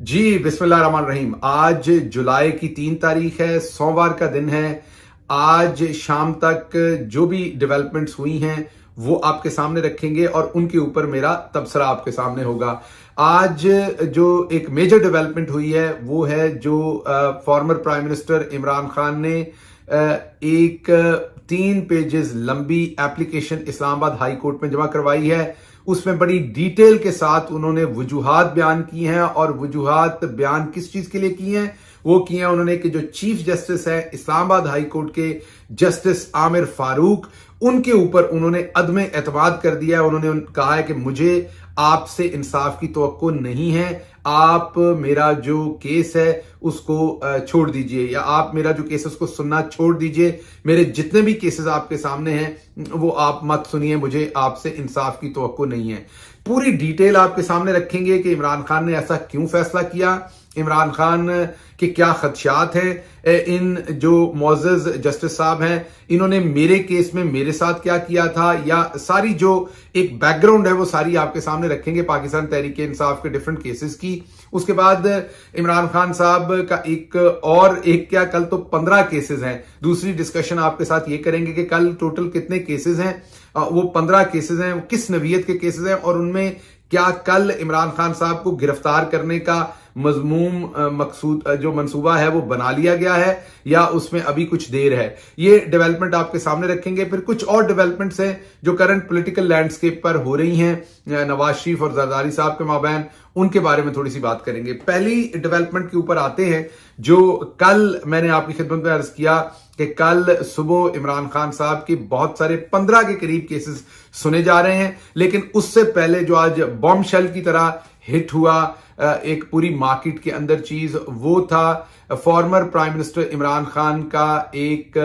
जी बिस्मिल्लाह रहमान रहीम। आज जुलाई की 3 तारीख है, सोमवार का दिन है। आज शाम तक जो भी डेवलपमेंट्स हुई हैं वो आपके सामने रखेंगे और उनके ऊपर मेरा तबसरा आपके सामने होगा। आज जो एक मेजर डेवलपमेंट हुई है वो है जो former prime minister Imran Khan ने एक 3 पेजेस लंबी एप्लीकेशन इस्लामाबाद हाई कोर्ट में जमा करवाई है। उसमें बड़ी डिटेल के साथ उन्होंने वजूहात बयान की हैं और वजूहात बयान किस चीज के लिए की हैं वो की हैं उन्होंने कि जो चीफ जस्टिस है इस्लामाबाद हाई कोर्ट के जस्टिस आमिर फारूक, उनके ऊपर उन्होंने अदम एतमाद कर दिया है। उन्होंने कहा है कि मुझे आपसे इंसाफ की तवक्को नहीं है, आप मेरा जो केस है उसको छोड़ दीजिए या आप मेरा जो केस है उसको सुनना छोड़ दीजिए। मेरे जितने भी केसेस आपके सामने हैं वो आप मत सुनिए, मुझे आपसे इंसाफ की तवक्को नहीं है। पूरी डिटेल आपके सामने रखेंगे कि इमरान खान ने ऐसा क्यों फैसला किया, इमरान खान के क्या खदशात हैं। इन जो मोअज़्ज़ज़ जस्टिस साहब हैं इन्होंने मेरे केस में मेरे साथ क्या किया था, या सारी जो एक बैकग्राउंड है वो सारी आपके सामने रखेंगे पाकिस्तान तहरीक इंसाफ के डिफरेंट केसेस की। उसके बाद इमरान खान साहब का एक क्या कल तो 15 केसेस हैं। दूसरी डिस्कशन आपके साथ ये करेंगे कि कल टोटल कितने केसेस हैं। वो 15 केसेस हैं, वो किस नवीयत के केसेस हैं और उनमें क्या कल इमरान खान साहब को गिरफ्तार करने का मजमूम मकसूद जो मंसूबा है वो बना लिया गया है या उसमें अभी कुछ देर है। ये डेवलपमेंट आपके सामने रखेंगे। फिर कुछ और डेवलपमेंट्स हैं जो करंट पॉलिटिकल लैंडस्केप पर हो रही हैं नवाज शरीफ और जरदारी साहब के माबैन, उनके बारे में थोड़ी सी बात करेंगे। पहली डेवलपमेंट के ऊपर आते हैं जो कल मैंने आपकी खिदमत में अर्ज किया कि कल सुबह इमरान खान साहब के बहुत सारे 15 के करीब केसेस सुने जा रहे हैं। लेकिन उससे पहले जो आज बॉम्ब शेल की तरह हिट हुआ एक पूरी मार्केट के अंदर चीज, वो था former prime minister Imran Khan का एक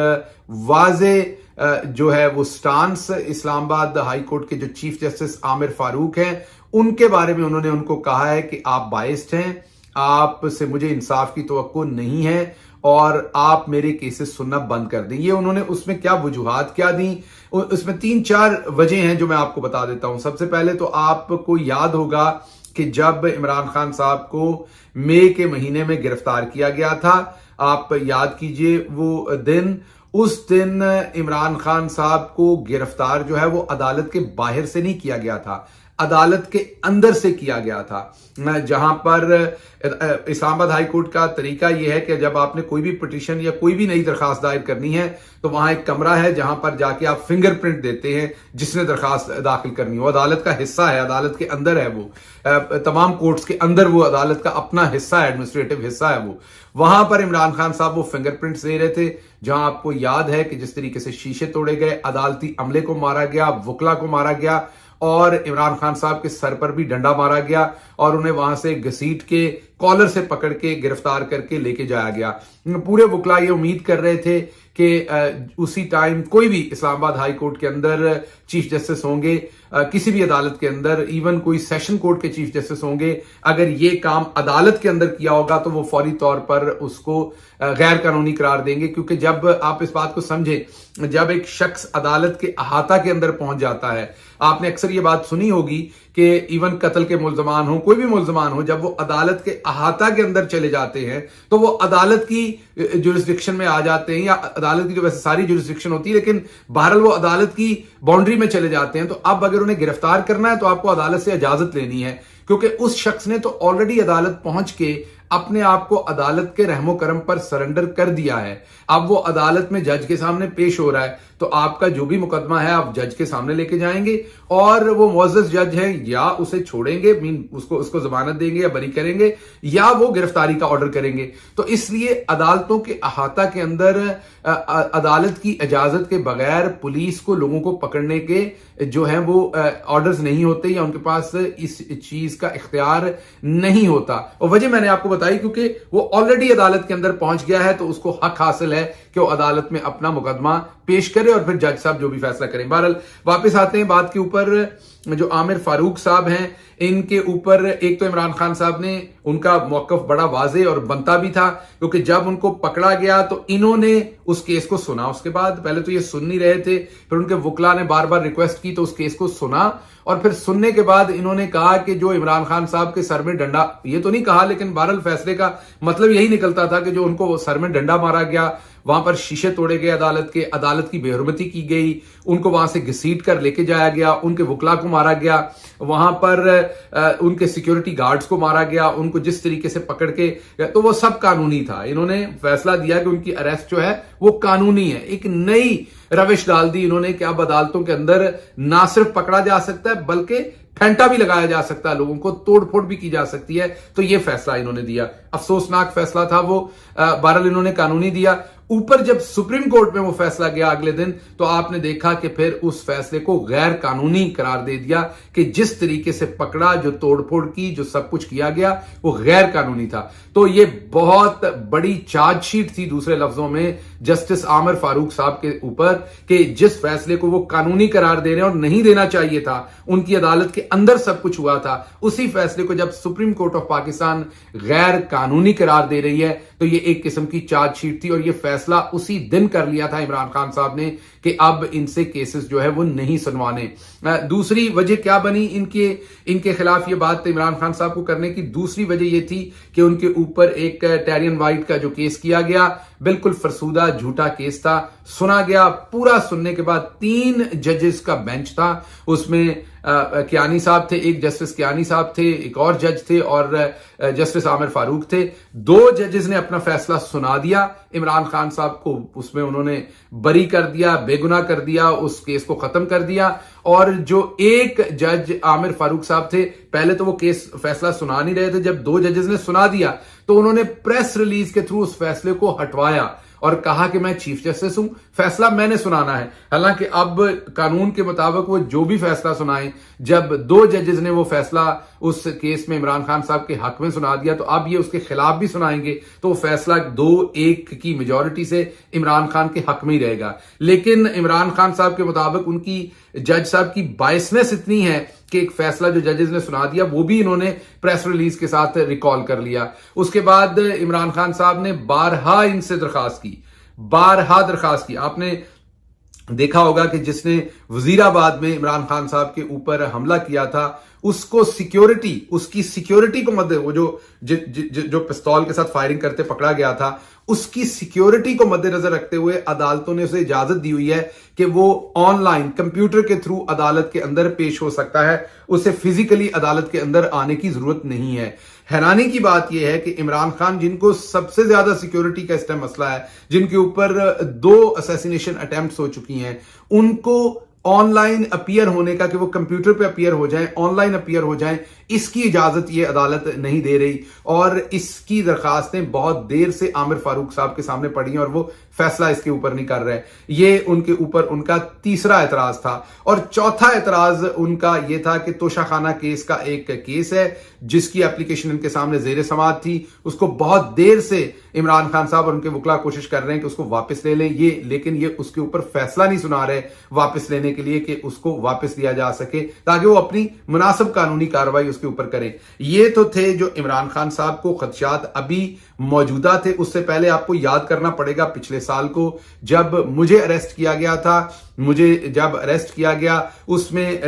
वाजे जो है वो स्टांस इस्लामाबाद हाई कोर्ट के जो चीफ जस्टिस आमिर फारूक हैं उनके बारे में। उन्होंने उनको कहा है कि आप बाइस्ड हैं, आपसे मुझे इंसाफ की तवक्को नहीं है और आप मेरे केसेस सुनना बंद कर दें। ये उन्होंने उसमें क्या वजूहात क्या दी, उसमें 3-4 वजह हैं जो मैं आपको बता देता हूं। सबसे पहले तो आपको याद होगा कि जब इमरान खान साहब को मई के महीने में गिरफ्तार किया गया था, आप याद कीजिए वो दिन, उस दिन इमरान खान साहब को गिरफ्तार जो है वो अदालत के बाहर से नहीं किया गया था, अदालत के अंदर से किया गया था। जहां पर इस्लामाबाद हाई कोर्ट का तरीका यह है कि जब आपने कोई भी पिटीशन या कोई भी नई दरखास्त दायर करनी है तो वहां एक कमरा है जहां पर जाके आप फिंगरप्रिंट देते हैं जिसने दरखास्त दाखिल करनी हो। अदालत का हिस्सा है, अदालत के अंदर है वो, तमाम कोर्ट्स के अंदर वो अदालत का अपना हिस्सा है, एडमिनिस्ट्रेटिव हिस्सा है वो। वहां पर इमरान खान साहब वो फिंगरप्रिंट्स दे रहे थे जहां आपको याद है कि जिस तरीके से शीशे तोड़े गए, अदालती अमले को मारा गया, वकला को मारा गया और इमरान खान साहब के सर पर भी डंडा मारा गया और उन्हें वहां से घसीट के कॉलर से पकड़ के गिरफ्तार करके लेके जाया गया। पूरे वकला ये उम्मीद कर रहे थे कि उसी टाइम कोई भी इस्लामाबाद हाई कोर्ट के अंदर चीफ जस्टिस होंगे, किसी भी अदालत के अंदर, इवन कोई सेशन कोर्ट के चीफ जस्टिस होंगे, अगर ये काम अदालत के अंदर किया होगा तो वो फौरी तौर पर उसको गैर कानूनी करार देंगे। क्योंकि जब आप इस बात को समझें, जब एक शख्स अदालत के अहाता के अंदर पहुंच जाता है, आपने अक्सर ये बात सुनी होगी कि इवन कत्ल के मुल्जमान हो, कोई भी मुल्जमान हो, जब वो अदालत के अहाता के अंदर चले जाते हैं तो वो अदालत की जुरिस्डिक्शन में आ जाते हैं, या अदालत की जो वैसे सारी जुरिस्डिक्शन होती है लेकिन बहरहाल वो अदालत की बाउंड्री में चले जाते हैं। तो अब अगर उन्हें गिरफ्तार करना है तो आपको अदालत से इजाजत लेनी है, क्योंकि उस शख्स ने तो ऑलरेडी अदालत पहुंच के अपने आप को अदालत के रहमो करम पर सरेंडर कर दिया है। अब वो अदालत में जज के सामने पेश हो रहा है तो आपका जो भी मुकदमा है आप जज के सामने लेके जाएंगे और वो मुअज़्ज़ज़ जज हैं या उसे छोड़ेंगे, उसको जमानत देंगे या बरी करेंगे, या वो गिरफ्तारी का ऑर्डर करेंगे। तो इसलिए अदालतों के अहाता के अंदर अदालत की इजाजत के बगैर पुलिस को लोगों को पकड़ने के जो है वो ऑर्डर्स नहीं होते या उनके पास इस चीज का इख्तियार नहीं होता। और वजह मैंने आपको बताई क्योंकि वो ऑलरेडी अदालत के अंदर पहुंच गया है तो उसको हक हासिल है कि वो अदालत में अपना मुकदमा पेश करे और फिर जज साहब जो भी फैसला करें। बहरहाल वापस आते हैं बात के ऊपर। जो आमिर फारूक साहब हैं इनके ऊपर एक तो इमरान खान साहब ने, उनका मौकफ बड़ा वाजे और बनता भी था, क्योंकि जब उनको पकड़ा गया तो इन्होंने उस केस को सुना। उसके बाद पहले तो ये सुन नहीं रहे थे, फिर उनके वकला ने बार बार रिक्वेस्ट की तो उस केस को सुना और फिर सुनने के बाद इन्होंने कहा कि जो इमरान खान साहब के सर में डंडा, ये तो नहीं कहा लेकिन बहरहाल फैसले का मतलब यही निकलता था कि जो उनको सर में डंडा मारा गया, वहां पर शीशे तोड़े गए अदालत के, अदालत की बेहुरमती की गई, उनको वहां से घसीट कर लेके जाया गया, उनके वकला को मारा गया, वहां पर उनके सिक्योरिटी गार्ड्स को मारा गया, उनको जिस तरीके से पकड़ के, तो वो सब कानूनी था। इन्होंने फैसला दिया कि उनकी अरेस्ट जो है वो कानूनी है। एक नई रविश डाल दी इन्होंने कि अब अदालतों के अंदर ना सिर्फ पकड़ा जा सकता है बल्कि फेंटा भी लगाया जा सकता है, लोगों को तोड़फोड़ भी की जा सकती है। तो ये फैसला इन्होंने दिया, अफसोसनाक फैसला था वो, बहरहाल इन्होंने कानूनी दिया। ऊपर जब सुप्रीम कोर्ट में वो फैसला गया अगले दिन, तो आपने देखा कि फिर उस फैसले को गैर कानूनी करार दे दिया कि जिस तरीके से पकड़ा, जो तोड़फोड़ की, जो सब कुछ किया गया, वो गैर कानूनी था। तो ये बहुत बड़ी चार्जशीट थी दूसरे लफ्जों में जस्टिस आमिर फारूक साहब के ऊपर कि जिस फैसले को वो कानूनी करार दे रहे हैं और नहीं देना चाहिए था, उनकी अदालत के अंदर सब कुछ हुआ था, उसी फैसले को जब सुप्रीम कोर्ट ऑफ पाकिस्तान गैर कानूनी करार दे रही है, तो ये एक किस्म की चार्जशीट थी। और ये फैसला उसी दिन कर लिया था इमरान खान साहब ने कि अब इनसे केसेस जो है वो नहीं सुनवाने। दूसरी वजह क्या बनी इनके खिलाफ ये बात इमरान खान साहब को करने की? दूसरी वजह ये थी कि उनके ऊपर एक टैरियन वाइट का जो केस किया गया, बिल्कुल फरसूदा झूठा केस था, सुना गया। पूरा सुनने के बाद 3 जजेस का बेंच था, उसमें कियानी साहब थे, एक जस्टिस कियानी साहब थे, एक और जज थे और जस्टिस आमिर फारूक थे। 2 जजेस ने अपना फैसला सुना दिया, इमरान खान साहब को उसमें उन्होंने बरी कर दिया, बेगुनाह कर दिया, उस केस को खत्म कर दिया। और जो एक जज आमिर फारूक साहब थे, पहले तो वो केस फैसला सुना नहीं रहे थे, जब 2 जजेस ने सुना दिया तो उन्होंने प्रेस रिलीज के थ्रू उस फैसले को हटवाया और कहा कि मैं चीफ जस्टिस हूं, फैसला मैंने सुनाना है। हालांकि अब कानून के मुताबिक वो जो भी फैसला सुनाए, जब 2 जजेस ने वो फैसला उस केस में इमरान खान साहब के हक में सुना दिया, तो अब ये उसके खिलाफ भी सुनाएंगे, तो वो फैसला 2-1 की मेजोरिटी से इमरान खान के हक में ही रहेगा। लेकिन इमरान खान साहब के मुताबिक उनकी जज साहब की बायसनेस इतनी है कि एक फैसला जो जजेस ने सुना दिया वो भी इन्होंने प्रेस रिलीज के साथ रिकॉल कर लिया। उसके बाद इमरान खान साहब ने बारहा इनसे दरखास्त की। आपने देखा होगा कि जिसने वजीराबाद में इमरान खान साहब के ऊपर हमला किया था, उसकी सिक्योरिटी को वो जो पिस्तौल के साथ फायरिंग करते पकड़ा गया था, उसकी सिक्योरिटी को मद्देनजर रखते हुए अदालतों ने उसे इजाजत दी हुई है कि वो ऑनलाइन कंप्यूटर के थ्रू अदालत के अंदर पेश हो सकता है, उसे फिजिकली अदालत के अंदर आने की जरूरत नहीं है। हैरानी की बात यह है कि इमरान खान, जिनको सबसे ज्यादा सिक्योरिटी का इस टाइम मसला है, जिनके ऊपर 2 असैसिनेशन अटेम्प्ट्स हो चुकी हैं, उनको ऑनलाइन अपीयर होने का, कि वो कंप्यूटर पे अपीयर हो जाएं, ऑनलाइन अपीयर हो जाएं, इसकी इजाजत ये अदालत नहीं दे रही। और इसकी दरखास्तें बहुत देर से आमिर फारूक साहब के सामने पड़ी हैं और वो फैसला इसके ऊपर नहीं कर रहे। ये उनके ऊपर उनका तीसरा एतराज था। और चौथा एतराज उनका ये था कि तोशाखाना केस का एक केस है जिसकी एप्लीकेशन इनके सामने जेर समाअत थी, उसको बहुत देर से इमरान खान साहब और उनके वकला कोशिश कर रहे हैं कि उसको वापस ले लें, लेकिन ये उसके ऊपर फैसला नहीं सुना रहे वापस लेने के लिए कि उसको वापस लिया जा सके, ताकि वो अपनी मुनासिब कानूनी कार्रवाई उसके ऊपर करें। ये तो थे जो इमरान खान साहब को खदशात अभी मौजूदा थे। उससे पहले आपको याद करना पड़ेगा पिछले साल को, जब मुझे अरेस्ट किया गया था, उसमें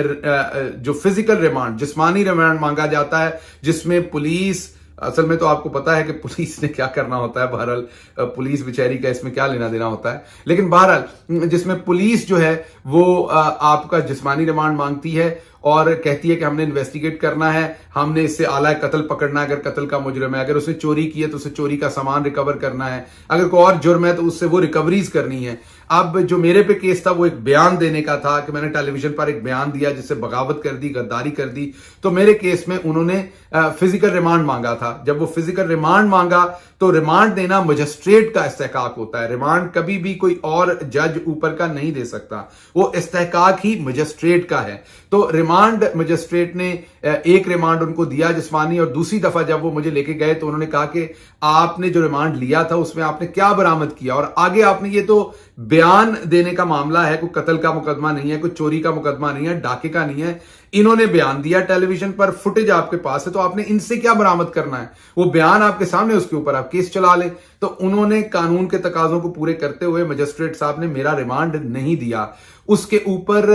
जो फिजिकल रिमांड, जिस्मानी रिमांड मांगा जाता है, जिसमें पुलिस, असल में तो आपको पता है कि पुलिस ने क्या करना होता है, बहरहाल पुलिस बेचारी का इसमें क्या लेना देना होता है, लेकिन बहरहाल जिसमें पुलिस जो है वो आपका जिस्मानी रिमांड मांगती है और कहती है कि हमने इन्वेस्टिगेट करना है, हमने इससे आला कत्ल पकड़ना है, अगर कत्ल का मुजरिम है, अगर उसने चोरी की है तो उसे चोरी का सामान रिकवर करना है, अगर कोई और जुर्म है तो उससे वो रिकवरीज करनी है। अब जो मेरे पे केस था वो एक बयान देने का था कि मैंने टेलीविजन पर एक बयान दिया जिससे बगावत कर दी, गद्दारी कर दी, तो मेरे केस में उन्होंने फिजिकल रिमांड मांगा था। जब वो फिजिकल रिमांड मांगा तो रिमांड देना मजिस्ट्रेट का इस्तेहकाक होता है, रिमांड कभी भी कोई और जज ऊपर का नहीं दे सकता, वो इस्तेहकाक ही मजिस्ट्रेट का है। तो रिमांड मजिस्ट्रेट ने एक रिमांड उनको दिया जिस्मानी, और दूसरी दफा जब वो मुझे लेके गए तो उन्होंने कहा कि आपने जो रिमांड लिया था उसमें आपने क्या बरामद किया, और आगे आपने ये तो बयान देने का मामला है, कोई कत्ल का मुकदमा नहीं है, कोई चोरी का मुकदमा नहीं है, डाके का नहीं है, इन्होंने बयान दिया टेलीविजन पर, फुटेज आपके पास है, तो आपने इनसे क्या बरामद करना है, वो बयान आपके सामने, उसके ऊपर आप केस चला लें। तो उन्होंने कानून के तकाजों को पूरे करते हुए मजिस्ट्रेट साहब ने मेरा रिमांड नहीं दिया। उसके ऊपर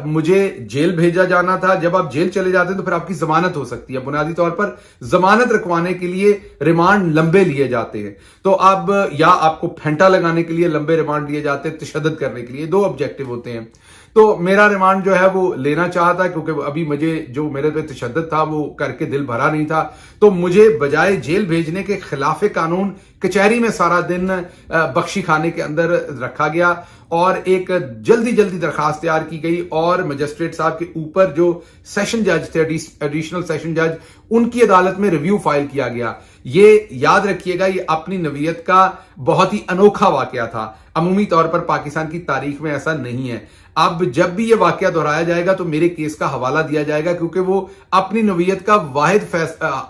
मुझे जेल भेजा जाना था। जब आप जेल चले जाते हैं तो फिर आपकी जमानत हो सकती है। बुनियादी तौर पर जमानत रखवाने के लिए रिमांड लंबे लिए जाते हैं। तो अब या आपको फेंटा लगाने के लिए लंबे रिमांड लिए जाते हैं, तशद्दुद करने के लिए। दो ऑब्जेक्टिव होते हैं। तो मेरा रिमांड जो है वो लेना चाहता, क्योंकि अभी मुझे जो मेरे पे तशद्दुद था वो करके दिल भरा नहीं था। तो मुझे बजाय जेल भेजने के खिलाफ कानून कचहरी में सारा दिन बख्शी खाने के अंदर रखा गया और एक जल्दी जल्दी दरखास्त तैयार की गई और मजिस्ट्रेट साहब के ऊपर जो सेशन जज थे, एडिशनल सेशन जज, उनकी अदालत में रिव्यू फाइल किया गया। ये याद रखिएगा, ये अपनी नवीयत का बहुत ही अनोखा वाकया था। अमूमी तौर पर पाकिस्तान की तारीख में ऐसा नहीं है। अब जब भी ये वाकया दोहराया जाएगा तो मेरे केस का हवाला दिया जाएगा, क्योंकि वो अपनी नवीयत का वाहिद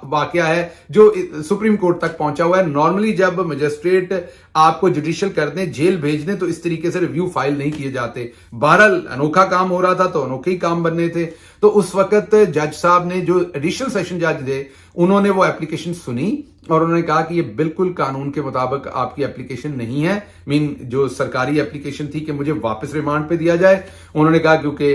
वाकया है जो सुप्रीम कोर्ट तक पहुंचा हुआ है। नॉर्मली जब मजिस्ट्रेट आपको जुडिशियल कर दें, जेल भेज दें, तो इस तरीके से रिव्यू फाइल नहीं किए जाते। बहरहाल अनोखा काम हो रहा था तो अनोखे ही काम बनने थे। तो उस वक्त जज साहब ने, जो एडिशनल सेशन जज थे, उन्होंने वो एप्लीकेशन सुनी और उन्होंने कहा कि ये बिल्कुल कानून के मुताबिक आपकी एप्लीकेशन नहीं है। जो सरकारी एप्लीकेशन थी कि मुझे वापस रिमांड पे दिया जाए। उन्होंने कहा क्योंकि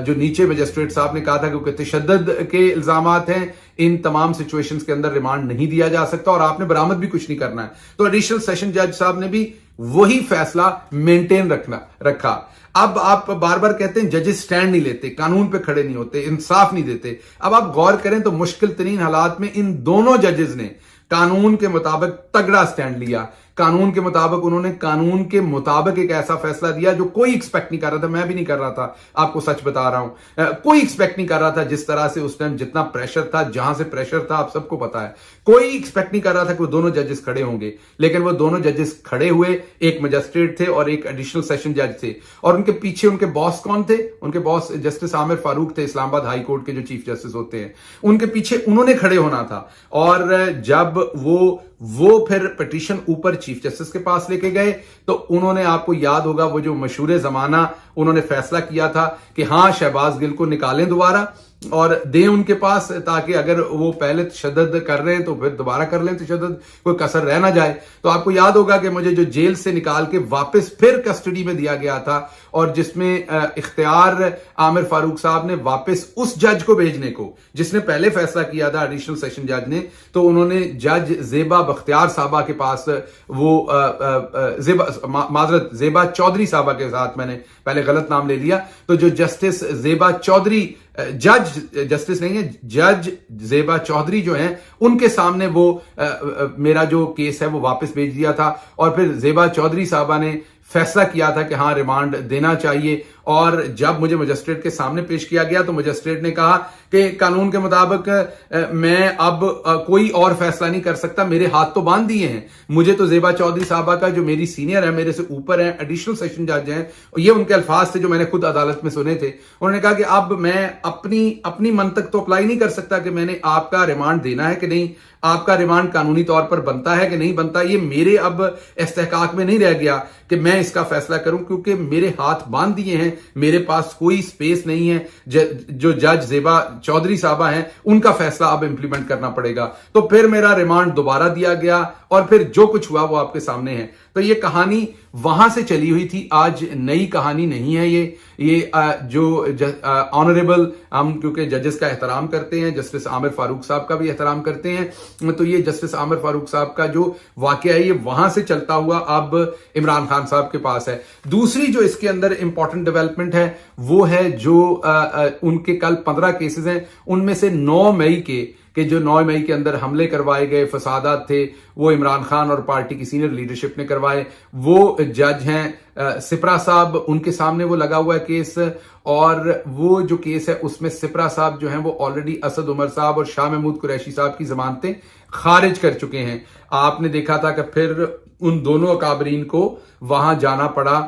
जो नीचे मजिस्ट्रेट साहब ने कहा था क्योंकि तशद्दुद के इल्जामात हैं, इन तमाम सिचुएशंस के अंदर रिमांड नहीं दिया जा सकता और आपने बरामद भी कुछ नहीं करना है। तो एडिशनल सेशन जज साहब ने भी वही फैसला मेंटेन रखा। अब आप बार बार कहते हैं जजेस स्टैंड नहीं लेते, कानून पे खड़े नहीं होते, इंसाफ नहीं देते। अब आप गौर करें तो मुश्किल तरीन हालात में इन दोनों जजेस ने कानून के मुताबिक तगड़ा स्टैंड लिया। कानून के मुताबिक उन्होंने कानून के मुताबिक एक ऐसा फैसला दिया जो कोई एक्सपेक्ट नहीं कर रहा था। मैं भी नहीं कर रहा था, आपको सच बता रहा हूं। कोई एक्सपेक्ट नहीं कर रहा था। जिस तरह से उस टाइम जितना प्रेशर था, जहां से प्रेशर था, आप सबको पता है। कोई एक्सपेक्ट नहीं कर रहा था कि वो दोनों जजेस खड़े होंगे, लेकिन वो दोनों जजेस खड़े हुए। एक मजिस्ट्रेट थे और एक एडिशनल सेशन जज थे। और उनके पीछे उनके बॉस कौन थे? उनके बॉस जस्टिस आमिर फारूक थे, इस्लामाबाद हाई कोर्ट के जो चीफ जस्टिस होते हैं। उनके पीछे उन्होंने खड़े होना था। और जब वो फिर पिटीशन ऊपर चीफ जस्टिस के पास लेके गए तो उन्होंने, आपको याद होगा, वो जो मशहूर जमाना उन्होंने फैसला किया था कि हां, शहबाज गिल को निकालें दोबारा और दें उनके पास, ताकि अगर वो पहले तशद्दुद कर रहे हैं तो फिर दोबारा कर लें तशद्दुद, कोई कसर रह ना जाए। तो आपको याद होगा कि मुझे जो जेल से निकाल के वापस फिर कस्टडी में दिया गया था और जिसमें इख्तियार आमिर फारूक साहब ने वापस उस जज को भेजने को जिसने पहले फैसला किया था, एडिशनल सेशन जज ने, तो उन्होंने जज ज़ेबा बख्तियार साहबा के पास, वो ज़ेबा चौधरी साहबा के साथ, मैंने पहले गलत नाम ले लिया, तो जो जस्टिस ज़ेबा चौधरी, जस्टिस नहीं है, जज ज़ेबा चौधरी जो हैं, उनके सामने वो मेरा जो केस है वो वापस भेज दिया था। और फिर ज़ेबा चौधरी साहबा ने फैसला किया था कि हां, रिमांड देना चाहिए। और जब मुझे मजिस्ट्रेट के सामने पेश किया गया तो मजिस्ट्रेट ने कहा कि कानून के मुताबिक मैं अब कोई और फैसला नहीं कर सकता, मेरे हाथ तो बांध दिए हैं। मुझे तो ज़ेबा चौधरी साहबा का, जो मेरी सीनियर है, मेरे से ऊपर है, एडिशनल सेशन जज हैं, ये उनके अल्फाज थे जो मैंने खुद अदालत में सुने थे। उन्होंने कहा कि अब मैं अपनी मंतक तो अप्लाई नहीं कर सकता कि मैंने आपका रिमांड देना है कि नहीं, आपका रिमांड कानूनी तौर पर बनता है कि नहीं बनता। ये मेरे अब इस्तेहकाक में नहीं रह गया कि मैं इसका फैसला करूं, क्योंकि मेरे हाथ बांध दिए हैं, मेरे पास कोई स्पेस नहीं है। जो जज ज़ेबा चौधरी साहबा हैं, उनका फैसला अब इंप्लीमेंट करना पड़ेगा। तो फिर मेरा रिमांड दोबारा दिया गया और फिर जो कुछ हुआ वो आपके सामने है। तो ये कहानी वहां से चली हुई थी, आज नई कहानी नहीं है। ये जो ऑनरेबल, हम क्योंकि जजेस का एहतराम करते हैं, जस्टिस आमिर फारूक साहब का भी एहतराम करते हैं, तो ये जस्टिस आमिर फारूक साहब का जो वाकया है ये वहां से चलता हुआ अब इमरान खान साहब के पास है। दूसरी जो इसके अंदर इंपॉर्टेंट डेवलपमेंट है वो है जो उनके कल 15 केसेस हैं, उनमें से 9 मई के जो 9 मई के अंदर हमले करवाए गए, फसादात थे, वो इमरान खान और पार्टी की सीनियर लीडरशिप ने करवाए। वो जज हैं सिपरा साहब, उनके सामने वो लगा हुआ है केस। और वो जो केस है उसमें सिपरा साहब जो हैं वो ऑलरेडी असद उमर साहब और शाह महमूद कुरैशी साहब की जमानतें खारिज कर चुके हैं। आपने देखा था कि फिर उन दोनों अकाबरीन को वहां जाना पड़ा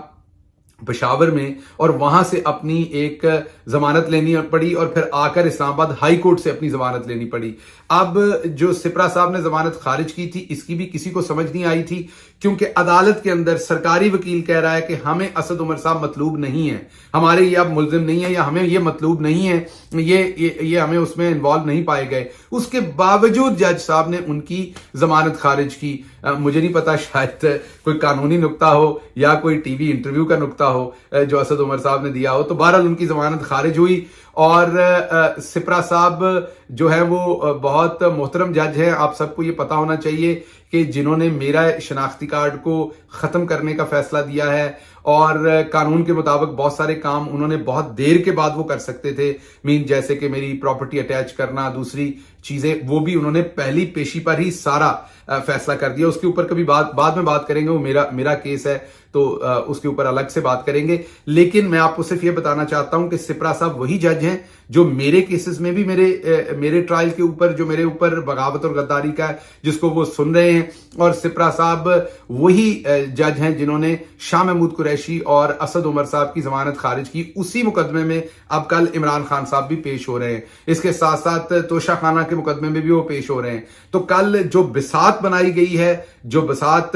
पेशावर में और वहां से अपनी एक जमानत लेनी पड़ी और फिर आकर इस्लामाबाद हाई कोर्ट से अपनी जमानत लेनी पड़ी। अब जो सिपरा साहब ने जमानत खारिज की थी, इसकी भी किसी को समझ नहीं आई थी, क्योंकि अदालत के अंदर सरकारी वकील कह रहा है कि हमें असद उमर साहब मतलूब नहीं है, हमारे ये अब मुल्जिम नहीं है, या हमें ये मतलूब नहीं है, ये हमें उसमें इन्वॉल्व नहीं पाए गए। उसके बावजूद जज साहब ने उनकी जमानत खारिज की। मुझे नहीं पता, शायद कोई कानूनी नुक्ता हो या कोई टीवी इंटरव्यू का नुक्ता हो जो असद उमर साहब ने दिया हो। तो बहरहाल उनकी जमानत खारिज हुई और सिप्रा साहब जो है वो बहुत मोहतरम जज है। आप सबको ये पता होना चाहिए कि जिन्होंने मेरा शनाख्ती कार्ड को खत्म करने का फैसला दिया है और कानून के मुताबिक बहुत सारे काम उन्होंने बहुत देर के बाद वो कर सकते थे, जैसे कि मेरी प्रॉपर्टी अटैच करना, दूसरी चीजें, वो भी उन्होंने पहली पेशी पर ही सारा फैसला कर दिया। उसके ऊपर कभी बाद में बात करेंगे, वो मेरा केस है तो उसके ऊपर अलग से बात करेंगे। लेकिन मैं आपको सिर्फ ये बताना चाहता हूं कि सिप्रा साहब वही जज हैं जो मेरे केसेस में भी मेरे ट्रायल के ऊपर, जो मेरे ऊपर बगावत और गद्दारी का है, जिसको वो सुन रहे हैं। और सिप्रा साहब वही जज हैं जिन्होंने शाह महमूद कुरैशी और असद उमर साहब की जमानत खारिज की। उसी मुकदमे में अब कल इमरान खान साहब भी पेश हो रहे हैं। इसके साथ साथ तोशा खाना के मुकदमे में भी वो पेश हो रहे हैं। तो कल जो बिसात बनाई गई है, जो बिसात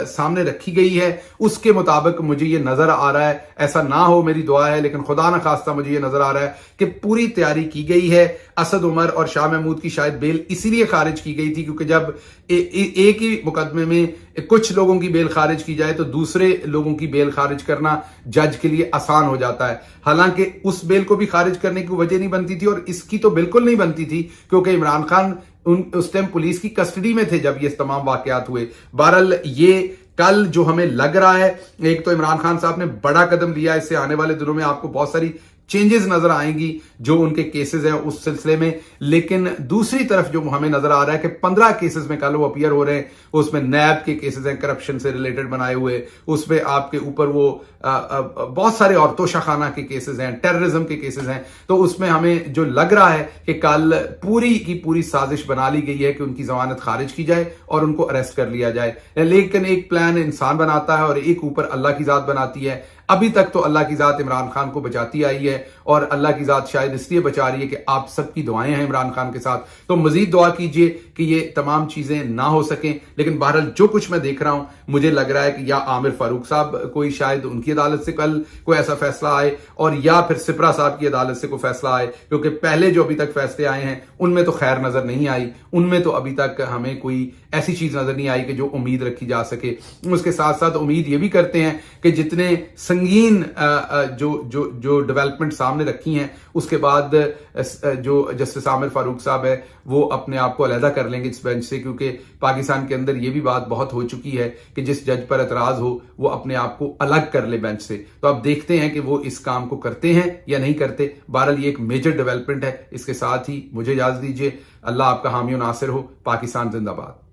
सामने रखी गई है, उसके मुताबिक मुझे ये नजर आ रहा है, ऐसा ना हो मेरी दुआ है, लेकिन खुदा न खास्ता मुझे ये नजर आ रहा है कि पूरी तैयारी की गई है। असद उमर और शाह महमूद की शायद बेल इसीलिए खारिज की गई थी क्योंकि जब एक ही मुकदमे में कुछ लोगों की बेल खारिज की जाए तो दूसरे लोगों की बेल खारिज करना जज के लिए आसान हो जाता है। हालांकि उस बेल को भी खारिज करने की वजह नहीं बनती थी और इसकी तो बिल्कुल नहीं बनती थी क्योंकि इमरान खान उस टाइम पुलिस की कस्टडी में थे जब ये तमाम वाकयात हुए। बहरहाल ये कल जो हमें लग रहा है, एक तो इमरान खान साहब ने बड़ा कदम लिया, इससे आने वाले दिनों में आपको बहुत सारी चेंजेस नजर आएंगी जो उनके केसेस हैं उस सिलसिले में। लेकिन दूसरी तरफ जो हमें नजर आ रहा है कि 15 केसेस में कल वो अपीयर हो रहे हैं, उसमें नैब के केसेस हैं, करप्शन से रिलेटेड बनाए हुए, उसमें आपके ऊपर वो बहुत सारे और तोशा खाना के केसेस हैं, टेररिज्म के केसेस हैं। तो उसमें हमें जो लग रहा है कि कल पूरी की पूरी साजिश बना ली गई है कि उनकी जमानत खारिज की जाए और उनको अरेस्ट कर लिया जाए। लेकिन एक प्लान इंसान बनाता है और एक ऊपर अल्लाह की जात बनाती है। अभी तक तो अल्लाह की जात इमरान खान को बचाती आई है और अल्लाह की जात शायद इसलिए बचा रही है कि आप सबकी दुआएं हैं इमरान खान के साथ। तो मजीद दुआ कीजिए कि ये तमाम चीजें ना हो सकें। लेकिन बहरहाल जो कुछ मैं देख रहा हूं, मुझे लग रहा है कि या आमिर फारूक साहब कोई शायद उनकी अदालत से कल कोई ऐसा फैसला आए और या फिर सिप्रा साहब की अदालत से कोई फैसला आए, क्योंकि पहले जो अभी तक फैसले आए हैं उनमें तो खैर नजर नहीं आई, उनमें तो अभी तक हमें कोई ऐसी चीज नजर नहीं आई कि जो उम्मीद रखी जा सके। उसके साथ साथ उम्मीद ये भी करते हैं कि जितने संगीन जो डेवलपमेंट सामने रखी हैं उसके बाद जो जस्टिस आमिर फारूक साहब है वो अपने आप को अलहदा कर लेंगे इस बेंच से, क्योंकि पाकिस्तान के अंदर ये भी बात बहुत हो चुकी है कि जिस जज पर एतराज हो वो अपने आप को अलग कर ले बेंच से। तो अब देखते हैं कि वो इस काम को करते हैं या नहीं करते। बहरहाल ये एक मेजर डेवलपमेंट है। इसके साथ ही मुझे इजाजत दीजिए। अल्लाह आपका हामी और नासिर हो। पाकिस्तान जिंदाबाद।